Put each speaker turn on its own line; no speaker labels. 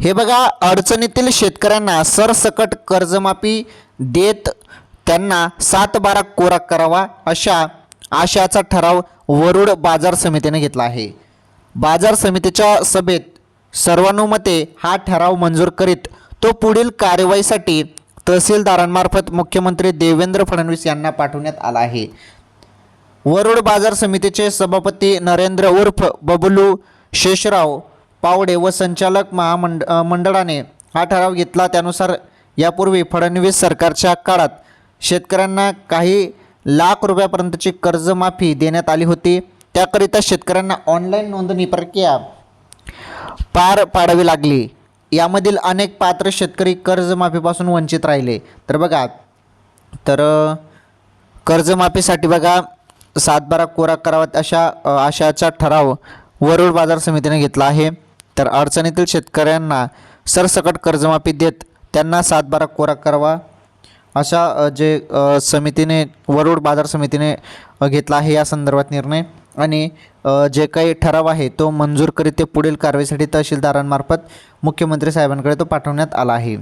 हे बघा, अडचणीतील शेतकऱ्यांना सरसकट कर्जमाफी देत त्यांना 7/12 कोरा करावा अशा आशयाचा ठराव वरुड बाजार समितीने घेतला आहे। बाजार समितीच्या सभेत सर्वानुमते हा ठराव मंजूर करीत तो पुढील कार्यवाहीसाठी तहसीलदारांमार्फत मुख्यमंत्री देवेंद्र फडणवीस यांना पाठवण्यात आला आहे। वरुड बाजार समितीचे सभापती नरेंद्र उर्फ बबलू शेषराव पावडे व संचालक मंडळाने हा ठराव घेतला। त्यानुसार यापूर्वी फडणवीस सरकारच्या काळात शेतकऱ्यांना काही लाख रुपयापर्यंतची कर्जमाफी देण्यात आली होती। त्याकरिता शेतकऱ्यांना ऑनलाईन नोंदणी प्रक्रिया पार पाडावी लागली। यामधील अनेक पात्र शेतकरी कर्जमाफीपासून वंचित राहिले। तर बघा, तर कर्जमाफीसाठी बघा 7/12 कोरा करावा अशा आशयाचा ठराव वरुड बाजार समितीने घेतला आहे। तर अडचणीतील शेतकऱ्यांना सरसकट कर्जमाफी देत त्यांना 7/12 कोरा करावा अशा जे समितीने वरुड बाजार समितीने घेतला आहे या संदर्भात निर्णय, आणि जे काही ठराव आहे तो मंजूर करीत ते पुढील कारवाईसाठी तहसीलदारांमार्फत मुख्यमंत्री साहेबांकडे तो पाठवण्यात आला आहे।